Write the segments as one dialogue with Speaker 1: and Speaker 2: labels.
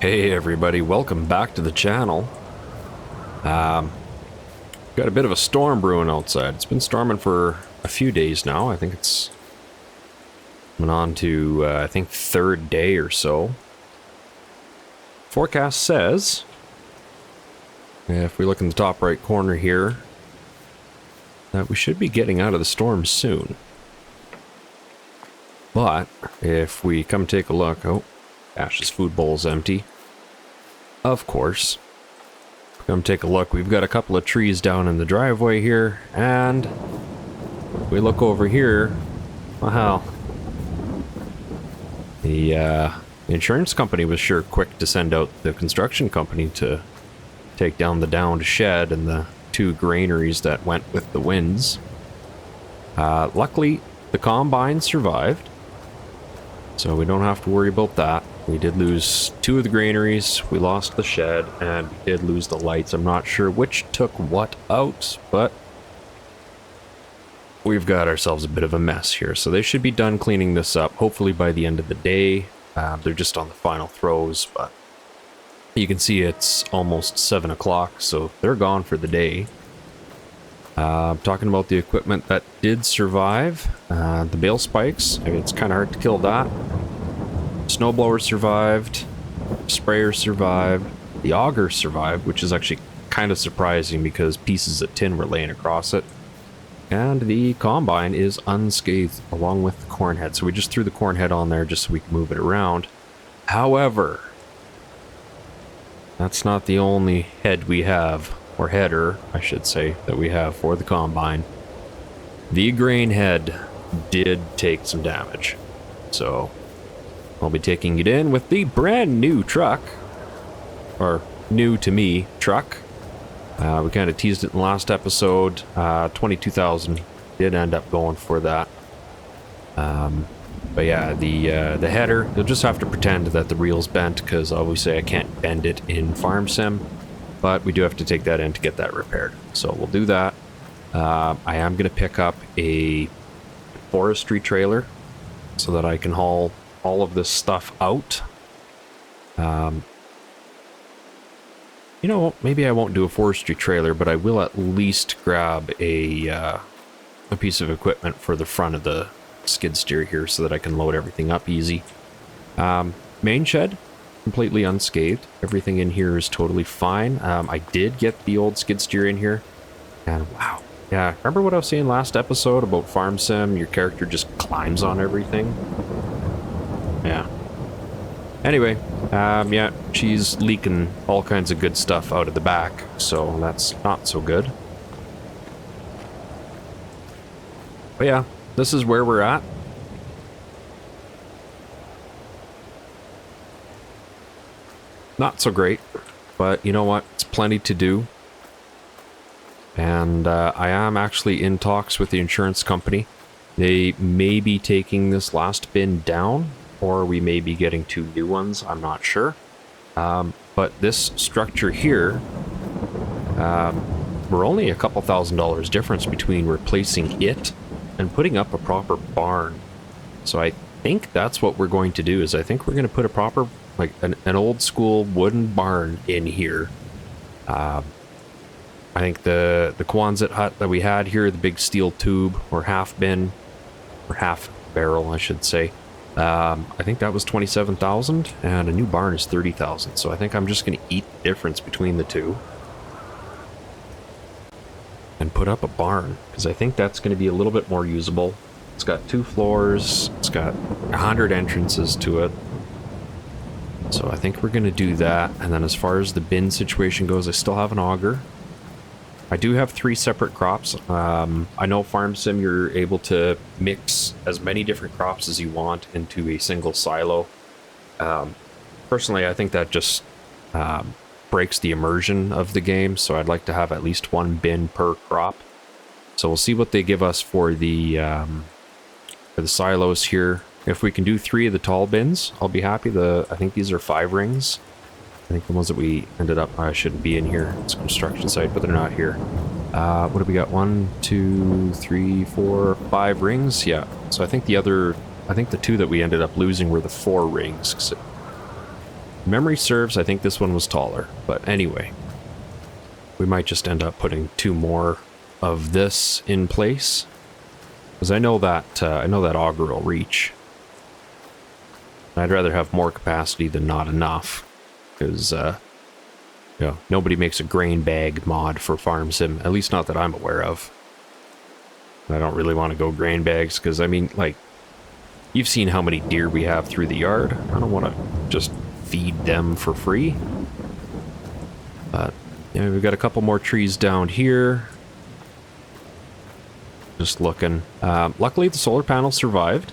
Speaker 1: Hey everybody, welcome back to the channel. Got a bit of a storm brewing outside. It's been storming for a few days now. I think it's coming on to, I think, third day or so. Forecast says, if we look in the top right corner here, that we should be getting out of the storm soon. But if we come take a look, oh, Ash's food bowl's empty. Of course. Come take a look. We've got a couple of trees down in the driveway here, and we look over here. Wow. The insurance company was sure quick to send out the construction company to take down the downed shed and the two granaries that went with the winds. Luckily, the combine survived, so we don't have to worry about that. We did lose two of the granaries, we lost the shed, and we did lose the lights. I'm not sure which took what out, but we've got ourselves a bit of a mess here. So they should be done cleaning this up, hopefully by the end of the day. They're just on the final throws, but you can see it's almost 7 o'clock, so they're gone for the day. Talking about the equipment that did survive, the bale spikes. I mean, it's kind of hard to kill that. Snowblower survived, sprayer survived, the auger survived, which is actually kind of surprising because pieces of tin were laying across it. And the combine is unscathed along with the corn head. So we just threw the corn head on there just so we can move it around. However, that's not the only head we have, or header, I should say, that we have for the combine. The grain head did take some damage. So I'll be taking it in with the brand new truck, or new to me truck. We kind of teased it in the last episode. 22,000 did end up going for that. But yeah, the header, you'll just have to pretend that the reel's bent, because obviously I can't bend it in Farm Sim, but we do have to take that in to get that repaired. So we'll do that. I am going to pick up a forestry trailer so that I can haul all of this stuff out. You know, maybe I won't do a forestry trailer, but I will at least grab a piece of equipment for the front of the skid steer here so that I can load everything up easy. Main shed, completely unscathed. Everything in here is totally fine. I did get the old skid steer in here, and wow. Yeah, remember what I was saying last episode about Farm Sim? Your character just climbs on everything? Yeah. Anyway, yeah, she's leaking all kinds of good stuff out of the back, so that's not so good. But yeah, this is where we're at. Not so great, but you know what? It's plenty to do. And I am actually in talks with the insurance company. They may be taking this last bin down, or we may be getting two new ones. I'm not sure. But this structure here, we're only a couple $1,000s difference between replacing it and putting up a proper barn. So I think that's what we're going to do, is I think we're going to put a proper, like an old school wooden barn in here. I think the Quonset hut that we had here, the big steel tube or half bin, or half barrel, I should say. I think that was 27,000, and a new barn is 30,000. So I think I'm just going to eat the difference between the two and put up a barn, because I think that's going to be a little bit more usable. It's got 2 floors. It's got 100 entrances to it. So I think we're going to do that. And then as far as the bin situation goes, I still have an auger. I do have 3 separate crops. I know Farm Sim, you're able to mix as many different crops as you want into a single silo. Personally, I think that just breaks the immersion of the game, so I'd like to have at least 1 bin per crop. So we'll see what they give us for the silos here. If we can do 3 of the tall bins, I'll be happy. I think these are 5 rings. I think the ones that we ended up, I shouldn't be in here. It's a construction site, but they're not here. What do we got? 1, 2, 3, 4, 5 rings? Yeah. So I think the 2 that we ended up losing were the 4 rings. Memory serves, I think this one was taller. But anyway, we might just end up putting 2 more of this in place. Because I know that auger will reach. I'd rather have more capacity than not enough. Because, nobody makes a grain bag mod for Farm Sim. At least not that I'm aware of. I don't really want to go grain bags because, I mean, like, you've seen how many deer we have through the yard. I don't want to just feed them for free. But, yeah, we've got a couple more trees down here. Just looking. Luckily, the solar panels survived.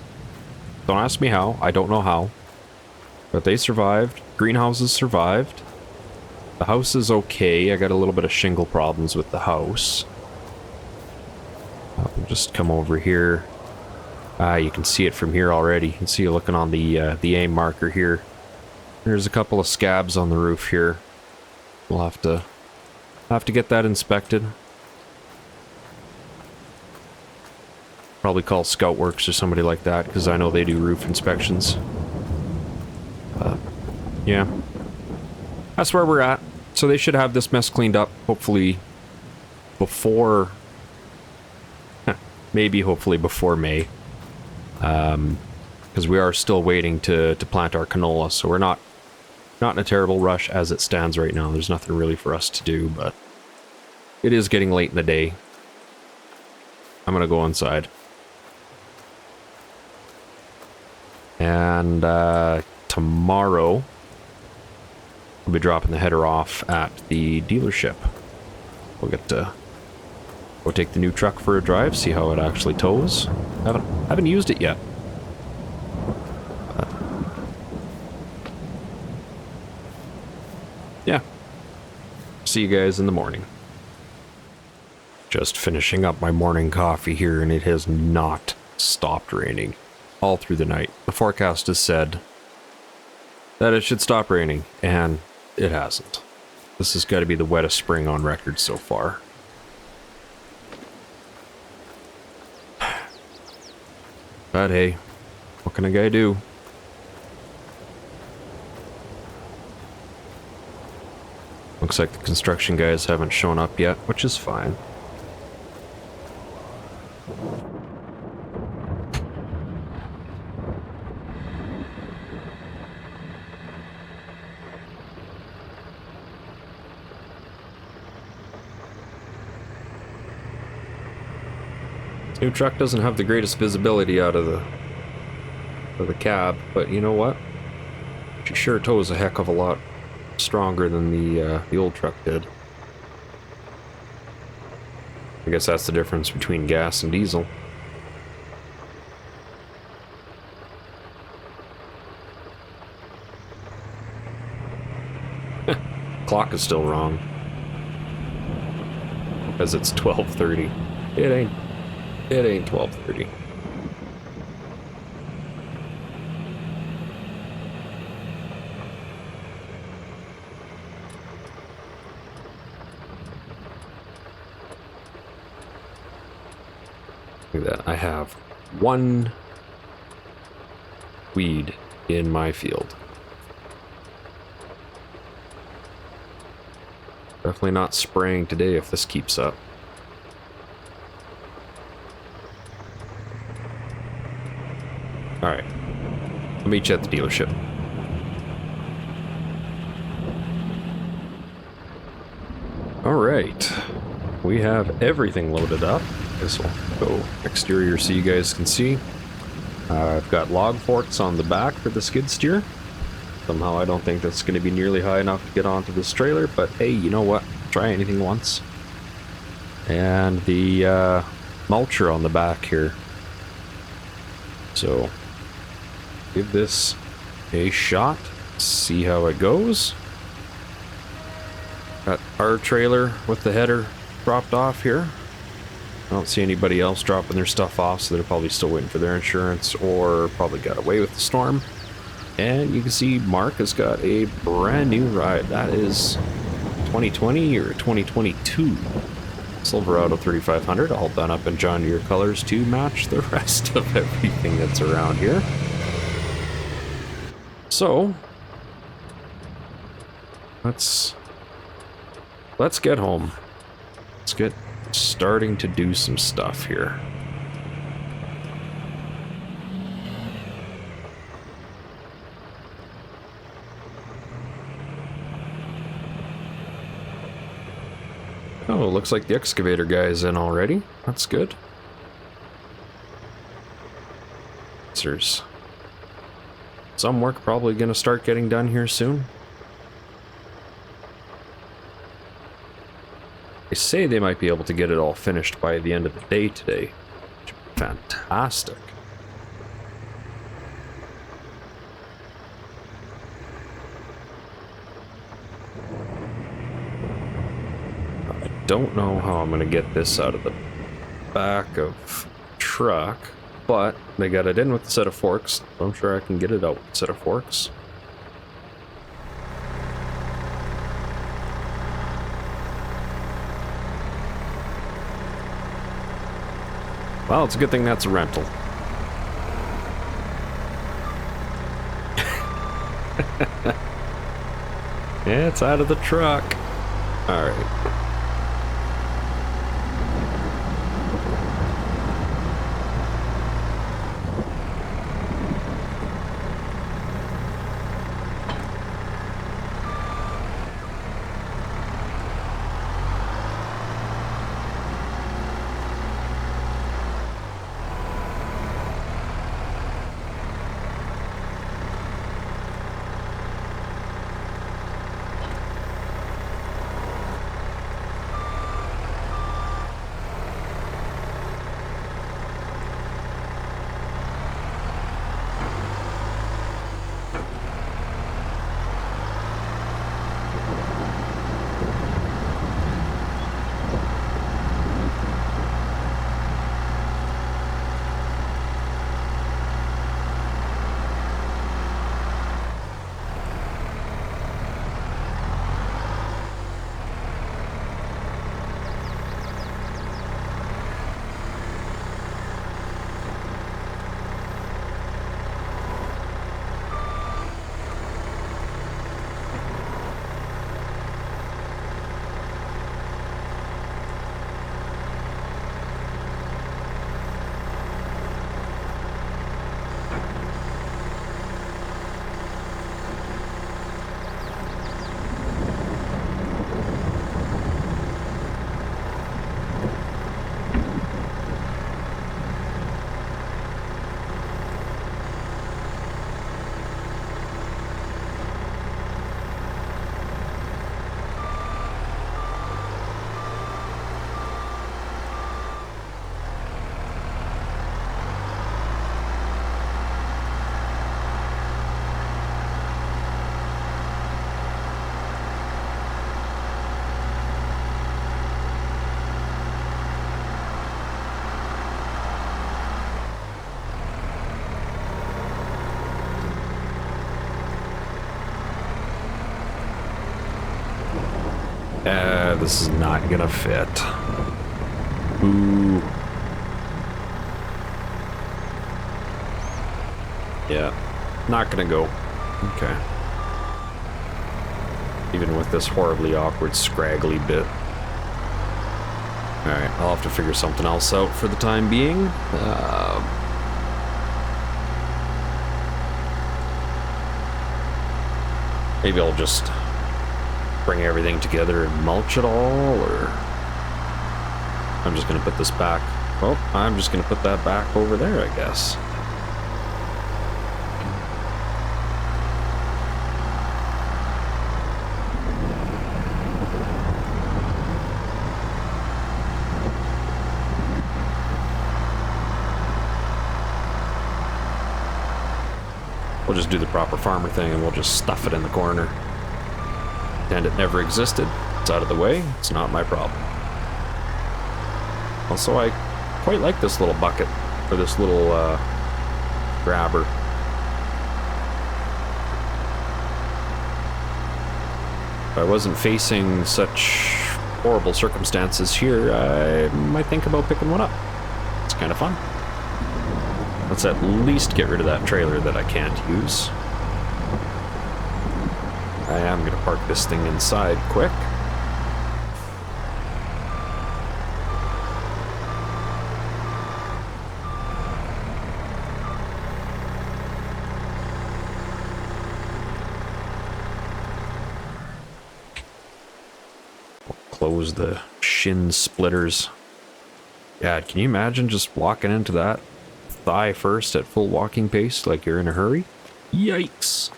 Speaker 1: Don't ask me how. I don't know how. But they survived. Greenhouses survived. The house is okay. I got a little bit of shingle problems with the house. We'll just come over here. You can see it from here already. You can see it looking on the aim marker here. There's a couple of scabs on the roof here. We'll have to get that inspected. Probably call Scoutworks or somebody like that, because I know they do roof inspections. Yeah. That's where we're at. So they should have this mess cleaned up, hopefully, before... maybe, hopefully, before May. Because we are still waiting to plant our canola, so we're not in a terrible rush as it stands right now. There's nothing really for us to do, but it is getting late in the day. I'm gonna go inside. And tomorrow, we'll be dropping the header off at the dealership. We'll get to go take the new truck for a drive, see how it actually tows. Haven't used it yet. Yeah. See you guys in the morning. Just finishing up my morning coffee here, and it has not stopped raining all through the night. The forecast has said that it should stop raining, and it hasn't. This has got to be the wettest spring on record so far. But hey, what can a guy do? Looks like the construction guys haven't shown up yet, which is fine. New truck doesn't have the greatest visibility out of the cab, but you know what? She sure tows a heck of a lot stronger than the old truck did. I guess that's the difference between gas and diesel. Clock is still wrong. Because it's 12:30. It ain't 12:30. Look at that. I have one weed in my field. Definitely not spraying today if this keeps up. Alright. I'll meet you at the dealership. Alright. We have everything loaded up. This will go exterior so you guys can see. I've got log forks on the back for the skid steer. Somehow I don't think that's going to be nearly high enough to get onto this trailer, but hey, you know what? Try anything once. And the mulcher on the back here. So, give this a shot, see how it goes. Got our trailer with the header dropped off here. I don't see anybody else dropping their stuff off, so they're probably still waiting for their insurance or probably got away with the storm. And you can see Mark has got a brand new ride. That is 2020 or 2022 Silverado 3500. I'll hold that up in John Deere colors to match the rest of everything that's around here. So, let's get home. Let's get starting to do some stuff here. Oh, looks like the excavator guy is in already. That's good. There's some work probably going to start getting done here soon. They say they might be able to get it all finished by the end of the day today. Which would be fantastic. I don't know how I'm going to get this out of the back of the truck, but they got it in with a set of forks. So I'm sure I can get it out with a set of forks. Well, it's a good thing that's a rental. Yeah, it's out of the truck. All right. This is not gonna fit. Ooh. Yeah, not gonna go. Okay. Even with this horribly awkward, scraggly bit. Alright, I'll have to figure something else out for the time being. Maybe I'll just bring everything together and mulch it all, or I'm just gonna put this back. Oh, I'm just gonna put that back over there, I guess. We'll just do the proper farmer thing and we'll just stuff it in the corner. And it never existed. It's out of the way. It's not my problem. Also, I quite like this little bucket, or this little grabber. If I wasn't facing such horrible circumstances here, I might think about picking one up. It's kind of fun. Let's at least get rid of that trailer that I can't use. I am going to park this thing inside quick. Close the shin splitters. Yeah, can you imagine just walking into that thigh first at full walking pace like you're in a hurry? Yikes.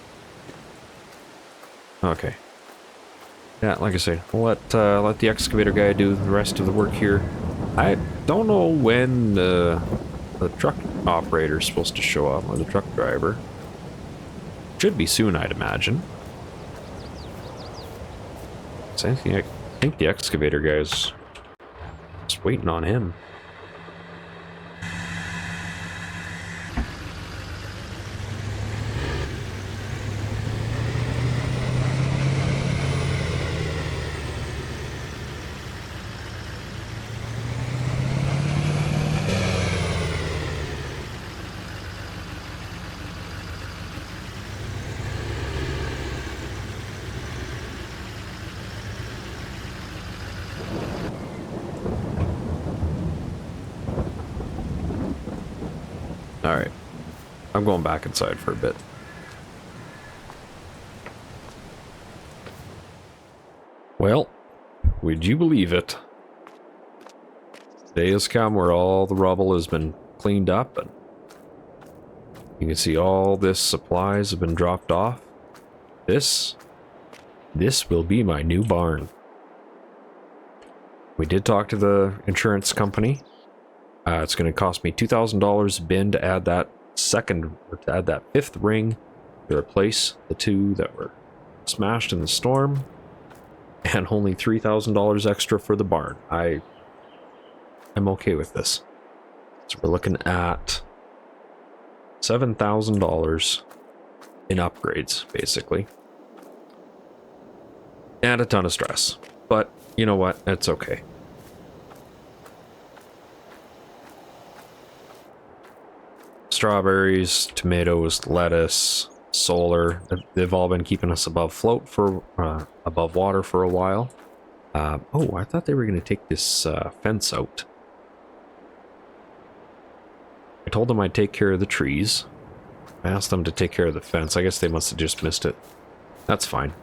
Speaker 1: Okay. Yeah, like I say, we'll let the excavator guy do the rest of the work here. I don't know when the truck operator is supposed to show up, or the truck driver. Should be soon, I'd imagine. So I think the excavator guy's just waiting on him. Alright. I'm going back inside for a bit. Well, would you believe it? Day has come where all the rubble has been cleaned up, and you can see all this supplies have been dropped off. This will be my new barn. We did talk to the insurance company. It's going to cost me $2,000 a bin to add that fifth ring to replace the two that were smashed in the storm, and only $3,000 extra for the barn. I'm okay with this. So we're looking at $7,000 in upgrades, basically, and a ton of stress. But you know what? It's okay. Strawberries, tomatoes, lettuce, solar, they've all been keeping us above water for a while. Oh, I thought they were going to take this fence out. I told them I'd take care of the trees. I asked them to take care of the fence. I guess they must have just missed it. That's fine.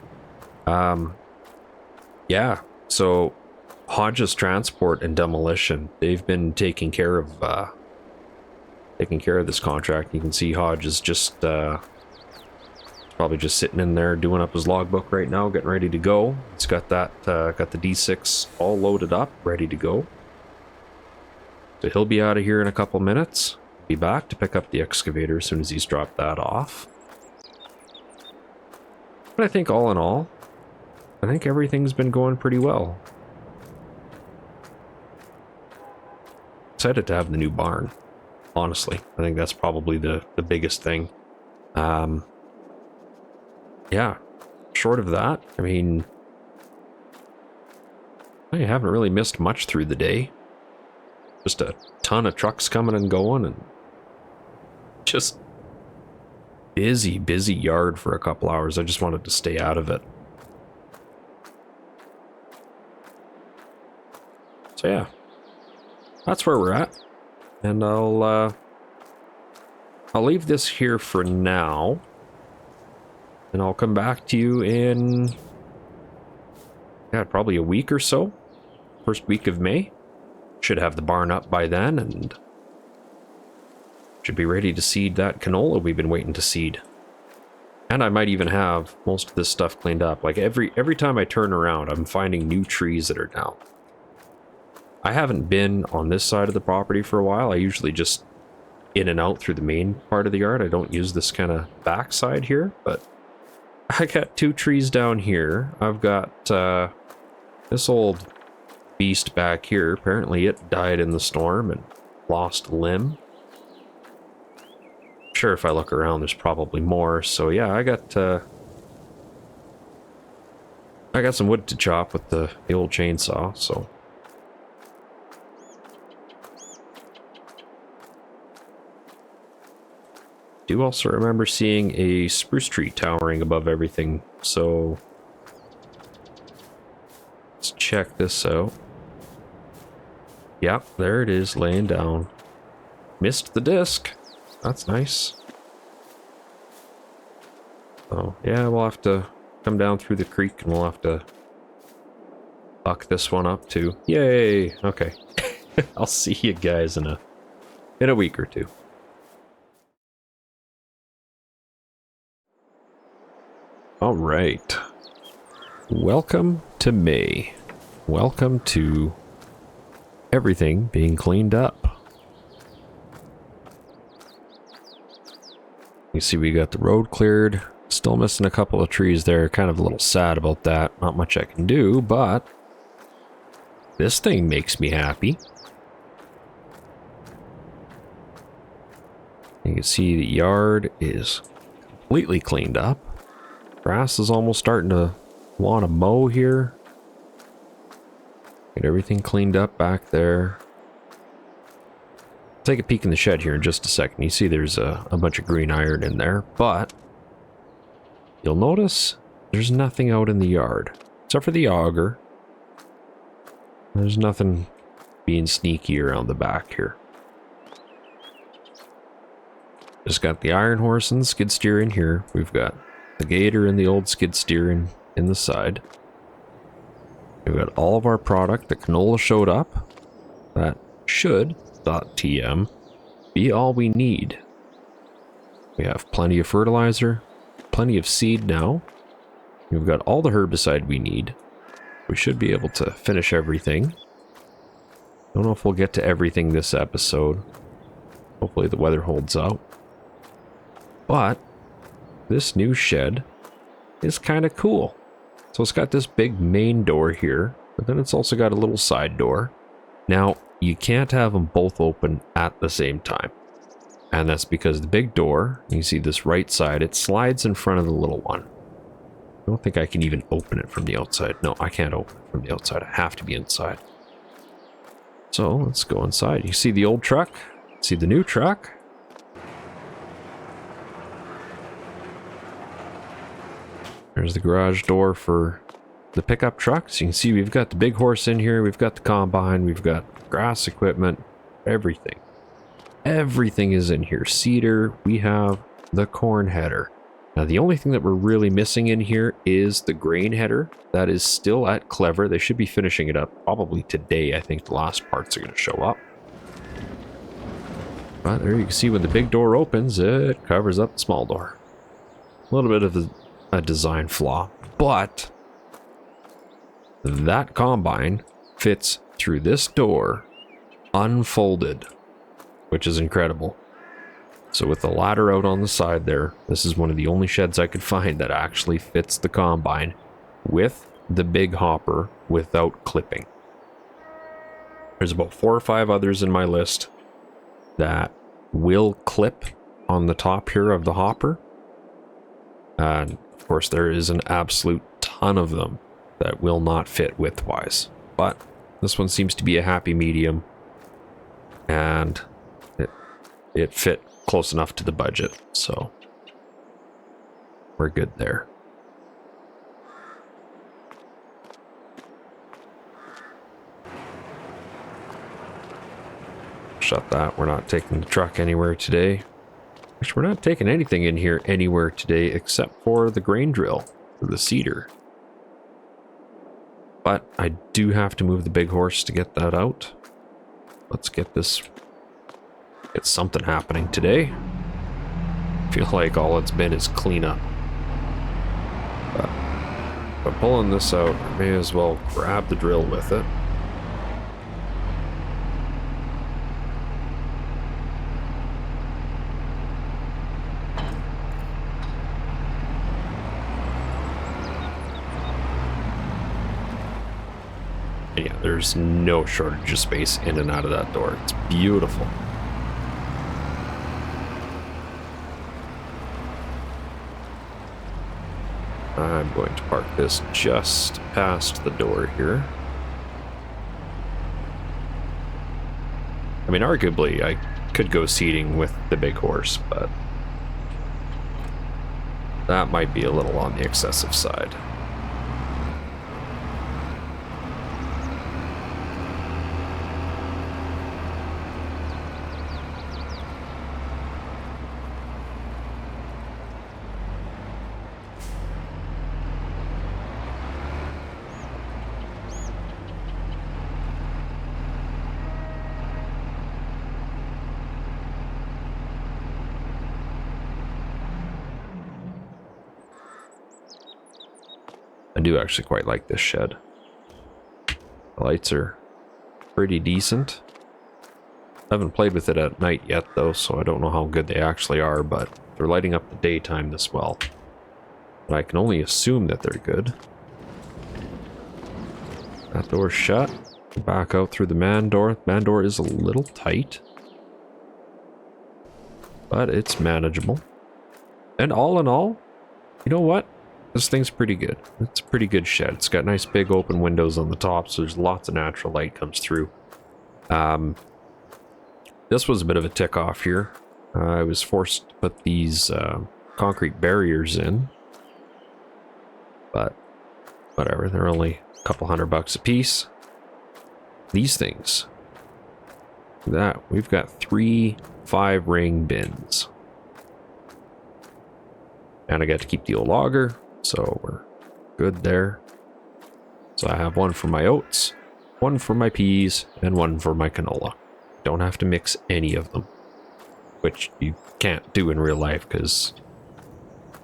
Speaker 1: Yeah, so Hodges Transport and Demolition, they've been taking care of this contract. You can see Hodge is just probably just sitting in there doing up his logbook right now, getting ready to go. It's got that got the D6 all loaded up, ready to go. So he'll be out of here in a couple minutes. Be back to pick up the excavator as soon as he's dropped that off. But I think all in all, I think everything's been going pretty well. Excited to have the new barn. Honestly, I think that's probably the biggest thing. Yeah, short of that, I mean, I haven't really missed much through the day. Just a ton of trucks coming and going, and just busy yard for a couple hours. I just wanted to stay out of it. So yeah, that's where we're at. And I'll leave this here for now, and I'll come back to you in, yeah, probably a week or so. First week of May. Should have the barn up by then, and should be ready to seed that canola we've been waiting to seed. And I might even have most of this stuff cleaned up. Like every time I turn around, I'm finding new trees that are down. I haven't been on this side of the property for a while. I usually just in and out through the main part of the yard. I don't use this kind of back side here, but I got two trees down here. I've got this old beast back here. Apparently it died in the storm and lost a limb. Sure, if I look around, there's probably more. So yeah, I got some wood to chop with the old chainsaw, so. Do also remember seeing a spruce tree towering above everything, so Let's check this out. Yep, there it is, laying down. Missed the disc. That's nice. Oh, yeah, we'll have to come down through the creek and we'll have to buck this one up too. Yay! Okay. I'll see you guys in a week or two. All right. Welcome to May. Welcome to everything being cleaned up. You see we got the road cleared. Still missing a couple of trees there. Kind of a little sad about that. Not much I can do, but this thing makes me happy. You can see the yard is completely cleaned up. Grass is almost starting to want to mow here. Get everything cleaned up back there. Take a peek in the shed here in just a second. You see there's a bunch of green iron in there, but you'll notice there's nothing out in the yard except for the auger. There's nothing being sneaky around the back here. Just got the iron horse and the skid steer in here. We've got the gator and the old skid steer in the side. We've got all of our product. The canola showed up. That should, .tm, be all we need. We have plenty of fertilizer, plenty of seed now. We've got all the herbicide we need. We should be able to finish everything. Don't know if we'll get to everything this episode. Hopefully the weather holds out. But this new shed is kind of cool. So it's got this big main door here, but then it's also got a little side door. Now, you can't have them both open at the same time. And that's because the big door, you see this right side, it slides in front of the little one. I don't think I can even open it from the outside. No, I can't open it from the outside. I have to be inside. So let's go inside. You see the old truck? See the new truck? There's the garage door for the pickup truck. So you can see we've got the big horse in here. We've got the combine. We've got grass equipment. Everything. Everything is in here. Seeder. We have the corn header. Now the only thing that we're really missing in here is the grain header. That is still at Clever. They should be finishing it up probably today. I think the last parts are going to show up. But there you can see when the big door opens, it covers up the small door. A little bit of a design flaw, but that combine fits through this door unfolded, which is incredible. So with the ladder out on the side there, this is one of the only sheds I could find that actually fits the combine with the big hopper without clipping. There's about 4 or 5 others in my list that will clip on the top here of the hopper. And of course, there is an absolute ton of them that will not fit widthwise. But this one seems to be a happy medium. And it fit close enough to the budget. So we're good there. Shut that. We're not taking the truck anywhere today. Actually, we're not taking anything in here anywhere today except for the grain drill for the seeder. But I do have to move the big horse to get that out. Let's get something happening today. I feel like all it's been is cleanup. But by pulling this out, I may as well grab the drill with it. Yeah, there's no shortage of space in and out of that door. It's beautiful. I'm going to park this just past the door here. I mean, arguably, I could go seating with the big horse, but that might be a little on the excessive side. do actually quite like this shed. The lights are pretty decent. I haven't played with it at night yet though, so I don't know how good they actually are, but they're lighting up the daytime this well. But I can only assume that they're good. That door's shut. Back out through the man door. Man door is a little tight, but it's manageable. And all in all, you know what? This thing's pretty good. It's a pretty good shed. It's got nice big open windows on the top, so there's lots of natural light comes through. This was a bit of a tick off here. I was forced to put these concrete barriers in, but whatever. They're only a couple $100 a piece. These things. That we've got 3 5-ring bins. And I got to keep the old auger, so we're good there. So I have one for my oats, one for my peas, and one for my canola. Don't have to mix any of them, which you can't do in real life because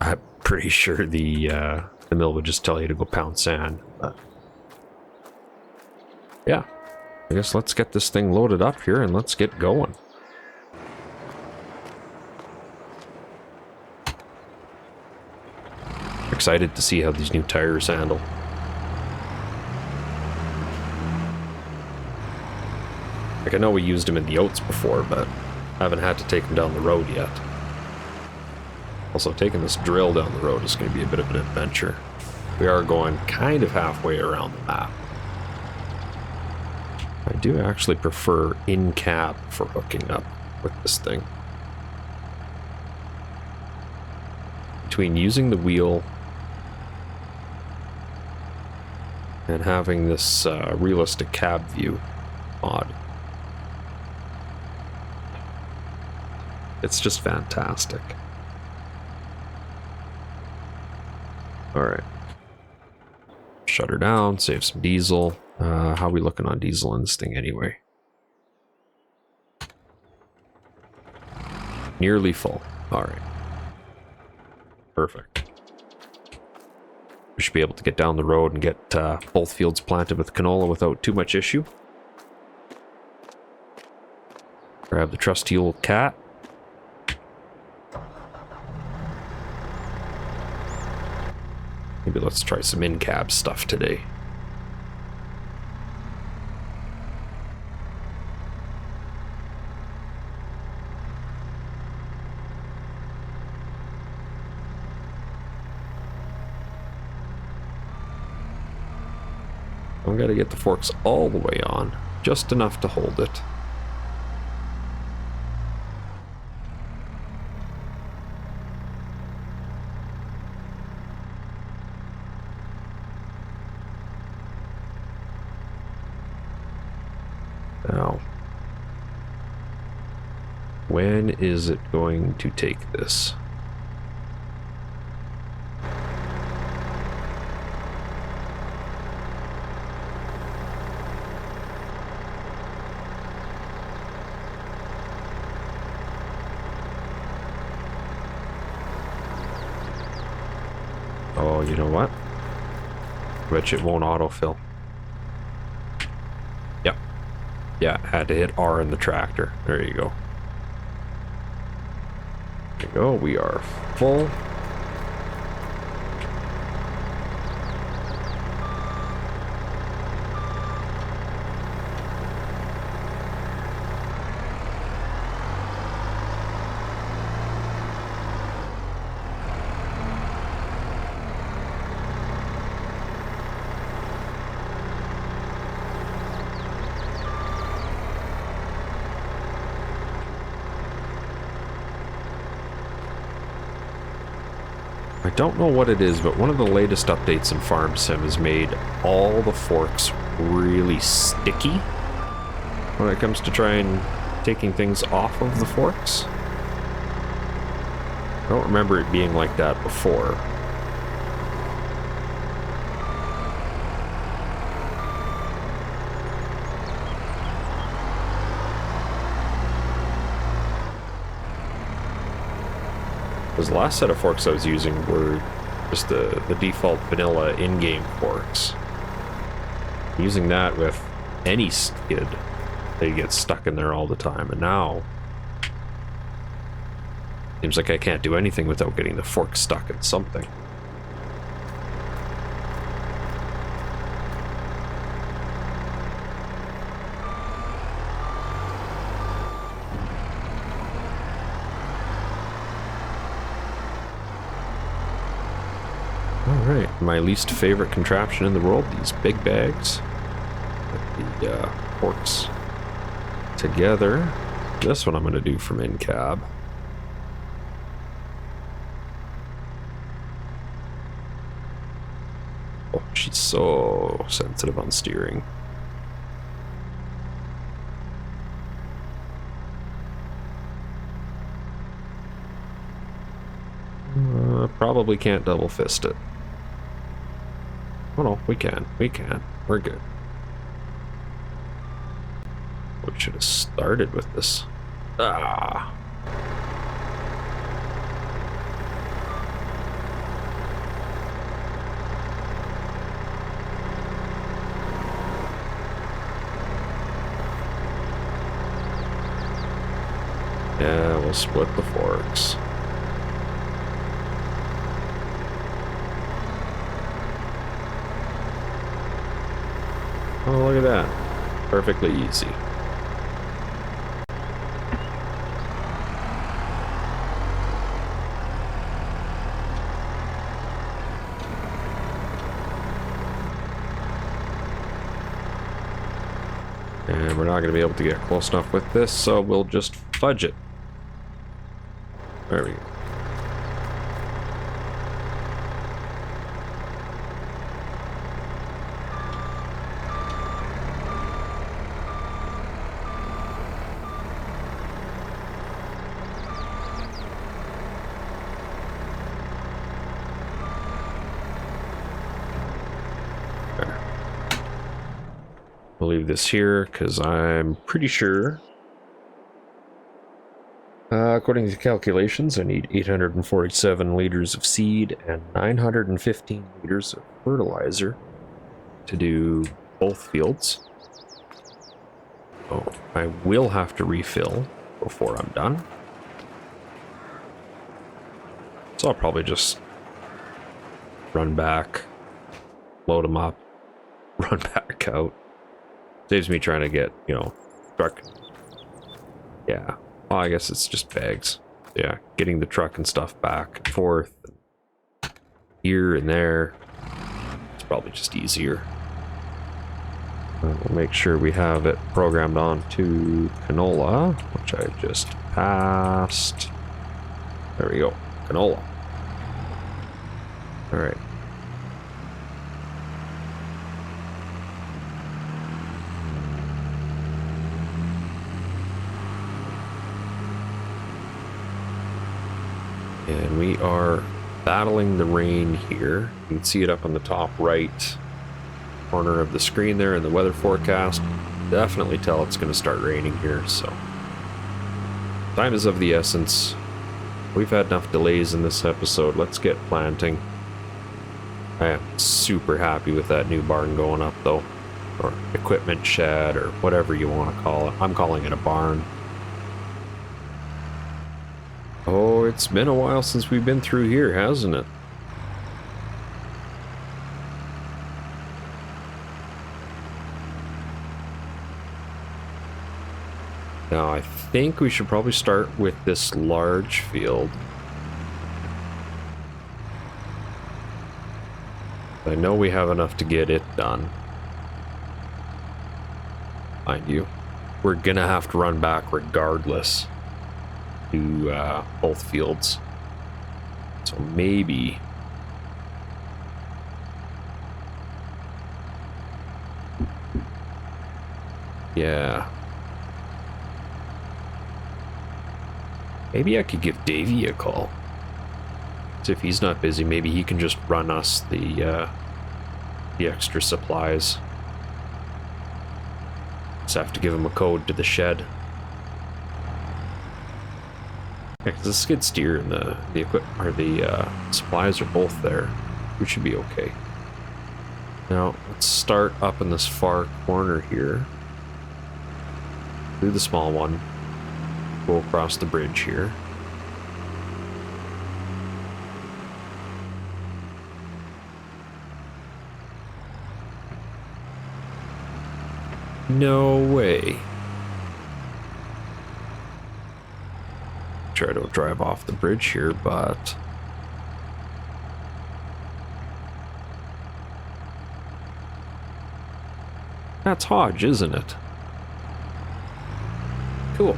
Speaker 1: I'm pretty sure the mill would just tell you to go pound sand. But yeah, I guess let's get this thing loaded up here and let's get going. Excited to see how these new tires handle. Like, I know we used them in the oats before, but I haven't had to take them down the road yet. Also, taking this drill down the road is going to be a bit of an adventure. We are going kind of halfway around the map. I do actually prefer in-cab for hooking up with this thing. Between using the wheel and having this realistic cab view mod, it's just fantastic. Alright. Shut her down, save some diesel. How are we looking on diesel in this thing anyway? Nearly full. Alright. Perfect. We should be able to get down the road and get both fields planted with canola without too much issue. Grab the trusty old cat. Maybe let's try some in-cab stuff today. I've got to get the forks all the way on, just enough to hold it. Now, when is it going to take this? Oh, you know what? I bet you it won't autofill. Yep. Yeah, had to hit R in the tractor. There you go. There you go. We are full. I don't know what it is, but one of the latest updates in Farm Sim has made all the forks really sticky when it comes to trying taking things off of the forks. I don't remember it being like that before. Because the last set of forks I was using were Just the default vanilla in-game forks. Using that with any skid, they get stuck in there all the time, and now seems like I can't do anything without getting the fork stuck in something. Alright, my least favorite contraption in the world, these big bags. With the forks together. This one I'm going to do from in-cab. Oh, she's so sensitive on steering. Probably can't double fist it. Oh no, we can. We can. We're good. We should have started with this. Ah. Yeah, we'll split the forks. Oh, look at that. Perfectly easy. And we're not going to be able to get close enough with this, so we'll just fudge it. There we go. We'll leave this here because I'm pretty sure, according to calculations, I need 847 liters of seed and 915 liters of fertilizer to do both fields. Oh, I will have to refill before I'm done. So I'll probably just run back, load them up, run back out. Saves me trying to get, you know, truck. Yeah. Well, I guess it's just bags. Yeah, getting the truck and stuff back and forth, here and there. It's probably just easier. We'll make sure we have it programmed onto canola, which I just passed. There we go. Canola. All right. And we are battling the rain here. You can see it up on the top right corner of the screen there in the weather forecast. Definitely tell it's going to start raining here, so time is of the essence. We've had enough delays in this episode. Let's get planting. I am super happy with that new barn going up though, or equipment shed, or whatever you want to call it. I'm calling it a barn. Oh, it's been a while since we've been through here, hasn't it? Now, I think we should probably start with this large field. I know we have enough to get it done. Mind you, we're gonna have to run back regardless to both fields. So maybe yeah. Maybe I could give Davey a call. So if he's not busy, maybe he can just run us the extra supplies. Just have to give him a code to the shed. Yeah, 'cause the skid steer and the equipment or the supplies are both there. We should be okay. Now let's start up in this far corner here. Do the small one. Go across the bridge here. No way. Try to drive off the bridge here, but that's Hodge, isn't it? Cool.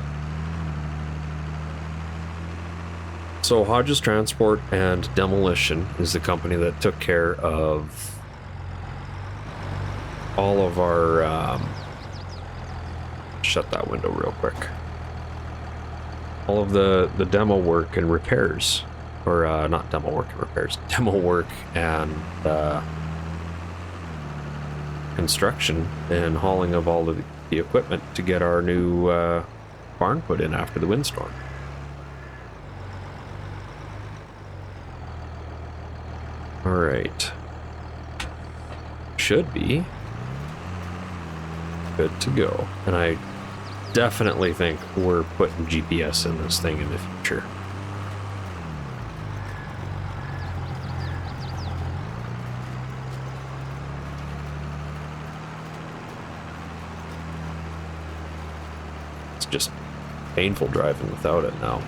Speaker 1: So Hodge's Transport and Demolition is the company that took care of all of our shut that window real quick. All of the demo work and repairs, or not demo work and repairs, demo work and construction and hauling of all of the equipment to get our new barn put in after the windstorm. All right, should be good to go, and I definitely think we're putting GPS in this thing in the future. It's just painful driving without it now.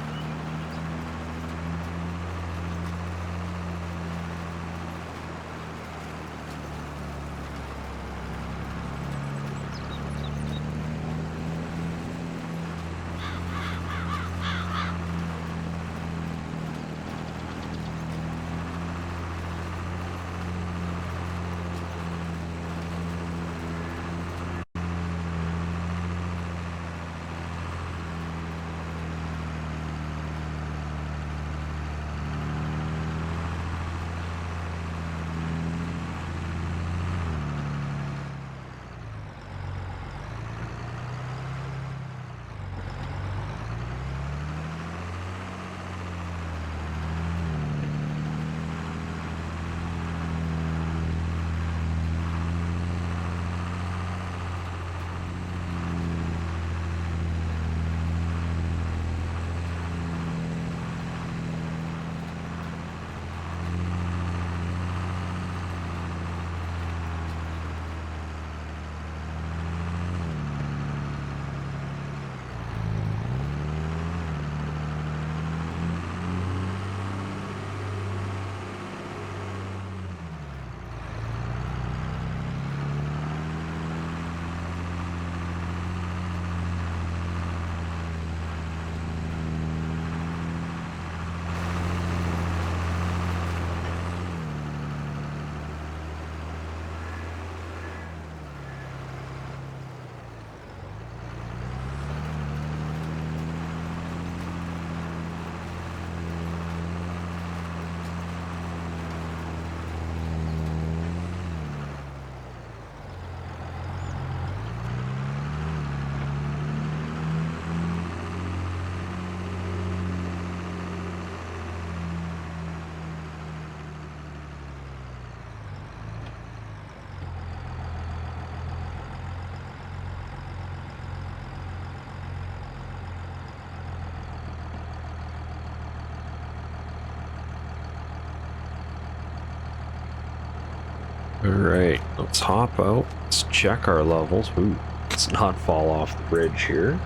Speaker 1: All right, let's hop out. Let's check our levels. Ooh, let's not fall off the bridge here.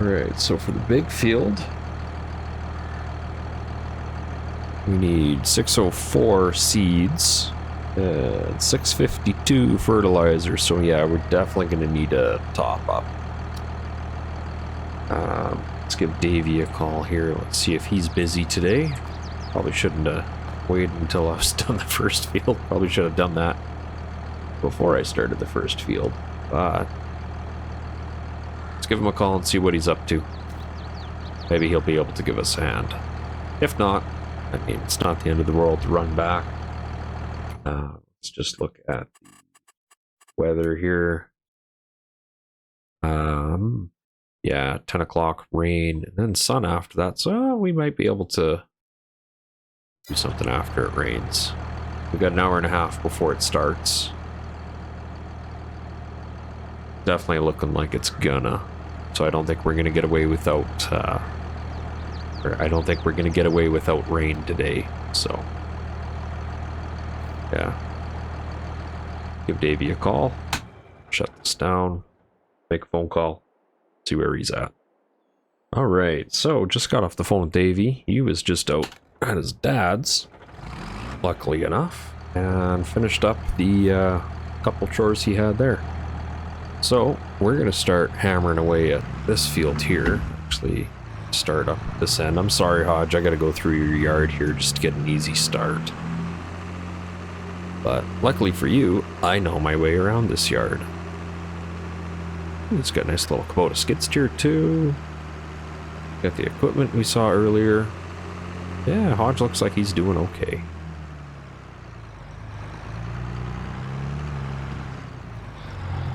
Speaker 1: All right, so for the big field, we need 604 seeds and 652 fertilizer. So yeah, we're definitely going to need a top up. Let's give Davey a call here. Let's see if he's busy today. Probably shouldn't have waited until I was done the first field. Probably should have done that before I started the first field. But let's give him a call and see what he's up to. Maybe he'll be able to give us a hand. If not, I mean, it's not the end of the world to run back. Let's just look at the weather here. Yeah, 10 o'clock rain, and then sun after that. So we might be able to do something after it rains. We've got an hour and a half before it starts. Definitely looking like it's gonna. So I don't think we're gonna get away without, I don't think we're gonna get away without rain today. So, yeah. Give Davey a call. Shut this down. Make a phone call. See where he's at. All right, so just got off the phone with Davey. He was just out at his dad's, luckily enough, and finished up the couple chores he had there. So we're gonna start hammering away at this field here. Actually, start up this end. I'm sorry, Hodge, I gotta go through your yard here just to get an easy start. But luckily for you, I know my way around this yard. It's got a nice little Kubota skid steer too. Got the equipment we saw earlier. Yeah, Hodge looks like he's doing okay.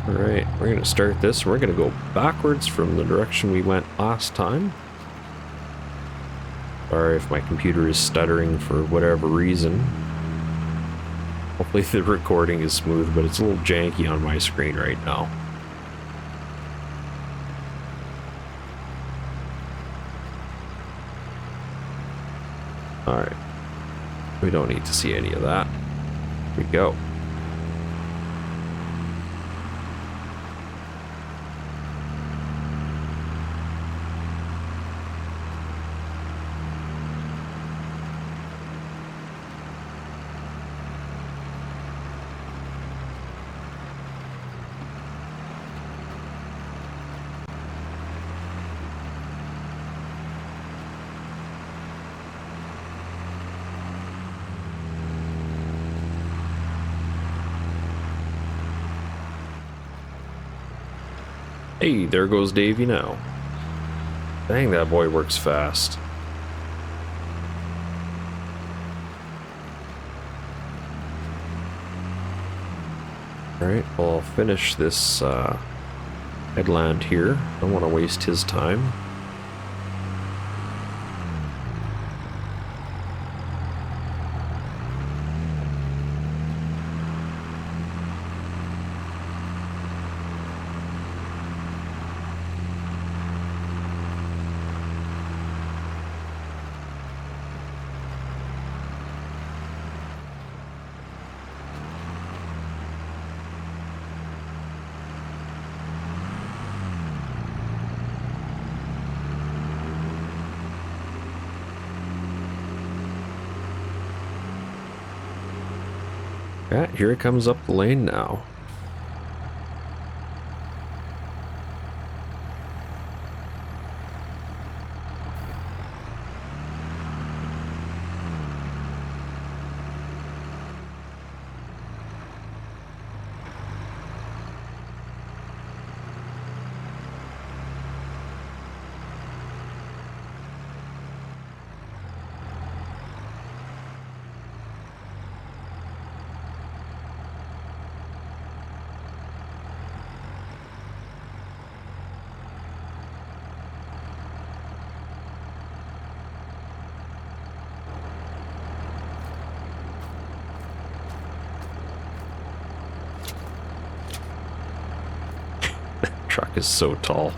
Speaker 1: Alright, we're going to start this. We're going to go backwards from the direction we went last time. Sorry if my computer is stuttering for whatever reason. Hopefully the recording is smooth, but it's a little janky on my screen right now. Alright. We don't need to see any of that. Here we go. Hey, there goes Davey now. Dang, that boy works fast. Alright, I'll finish this headland here. Don't want to waste his time. Yeah, here it comes up the lane now. Truck is so tall.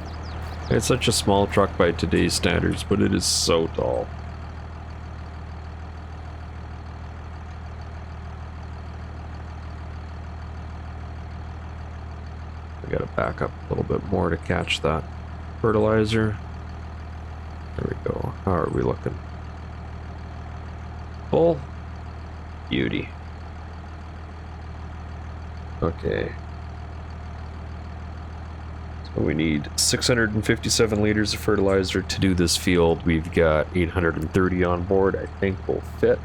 Speaker 1: It's such a small truck by today's standards, but it is so tall. I gotta back up a little bit more to catch that fertilizer. There we go. How are we looking? Full? Beauty. Okay. We need 657 liters of fertilizer to do this field. We've got 830 on board. I think will fit.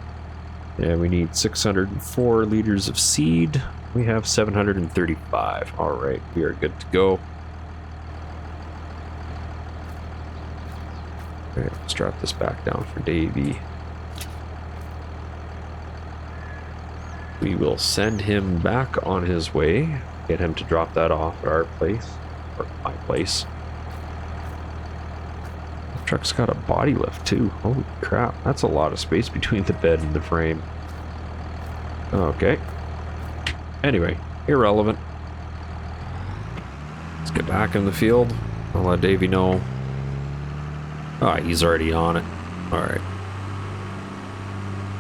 Speaker 1: And we need 604 liters of seed. We have 735. All right, we are good to go. All right, let's drop this back down for Davey. We will send him back on his way. Get him to drop that off at our place. Or my place. truck's got a body lift too. Holy crap, that's a lot of space between the bed and the frame. Okay. Anyway, irrelevant. Let's get back in the field. I'll let Davey know. Ah, he's already on it. Alright.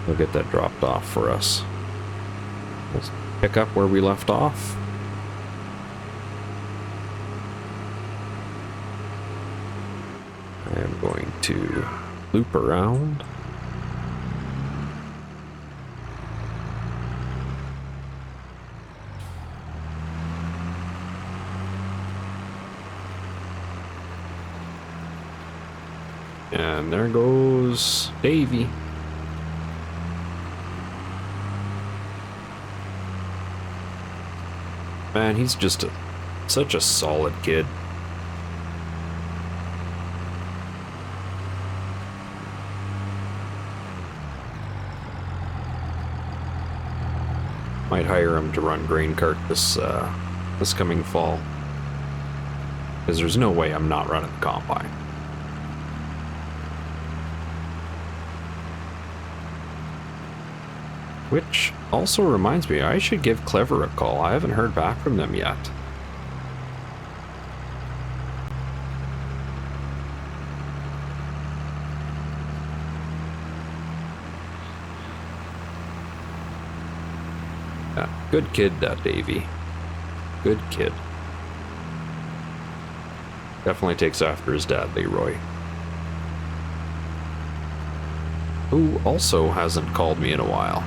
Speaker 1: We'll get that dropped off for us. Let's pick up where we left off. I am going to loop around. And there goes Davey. Man, he's just such a solid kid. Might hire him to run grain cart this coming fall. Because there's no way I'm not running the combine. Which also reminds me, I should give Clever a call. I haven't heard back from them yet. Yeah, good kid, that Davey. Good kid. Definitely takes after his dad, Leroy. Who also hasn't called me in a while.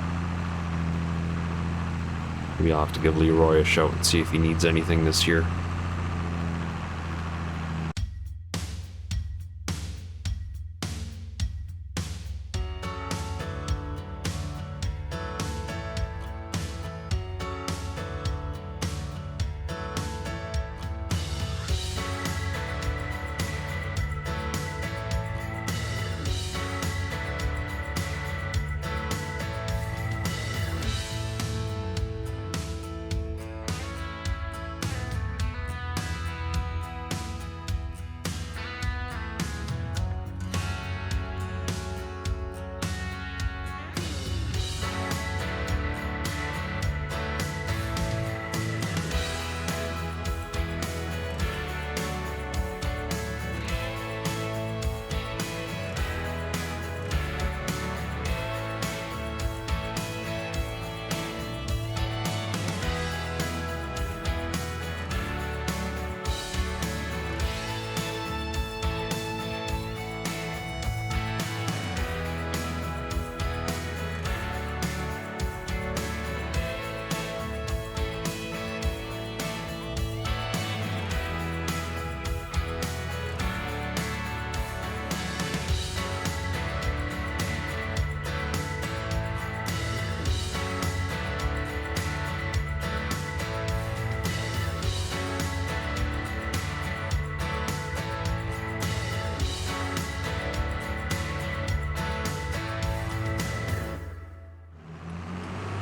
Speaker 1: Maybe I'll have to give Leroy a shout and see if he needs anything this year.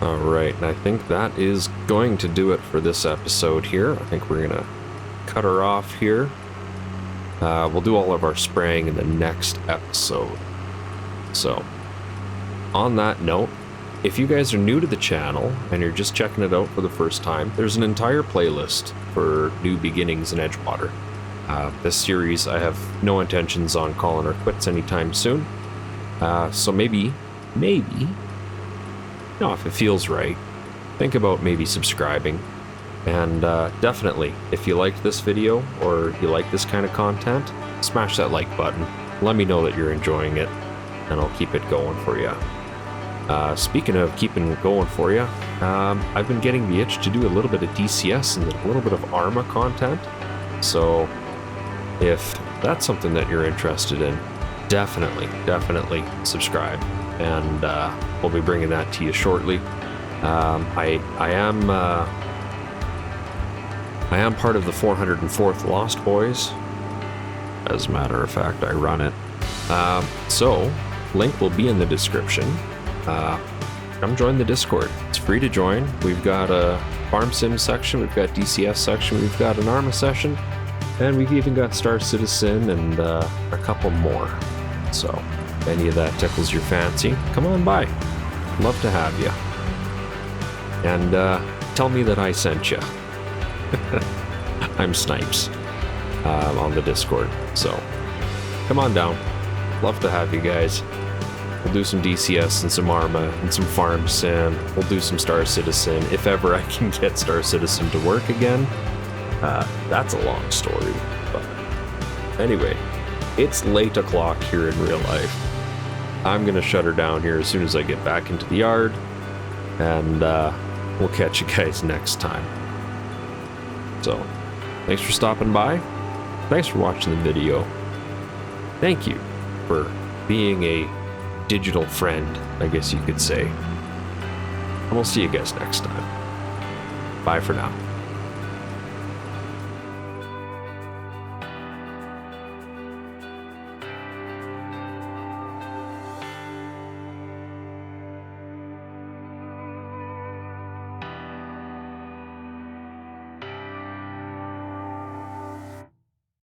Speaker 1: Alright, and I think that is going to do it for this episode here. I think we're gonna cut her off here. We'll do all of our spraying in the next episode. So, on that note, if you guys are new to the channel and you're just checking it out for the first time, there's an entire playlist for new beginnings in Edgewater. This series, I have no intentions on calling her quits anytime soon. So maybe, you know, if it feels right, think about maybe subscribing. And definitely, if you liked this video or you like this kind of content, smash that like button. Let me know that you're enjoying it, and I'll keep it going for you. Speaking of keeping it going for you, I've been getting the itch to do a little bit of DCS and a little bit of ARMA content. So if that's something that you're interested in, definitely subscribe, and we'll be bringing that to you shortly. I am part of the 404th Lost Boys. As a matter of fact, I run it. So, link will be in the description. Come join the Discord. It's free to join. We've got a Farm Sim section, we've got DCS section, we've got an ARMA session. And we've even got Star Citizen and a couple more. So, if any of that tickles your fancy, come on by. Love to have you. And tell me that I sent you. I'm Snipes on the Discord. So, come on down. Love to have you guys. We'll do some DCS and some Arma and some Farm Sim. We'll do some Star Citizen if ever I can get Star Citizen to work again. That's a long story, but anyway, it's late o'clock here in real life. I'm gonna shut her down here as soon as I get back into the yard, and we'll catch you guys next time. So, thanks for stopping by. Thanks for watching the video. Thank you for being a digital friend, I guess you could say. And we'll see you guys next time. Bye for now.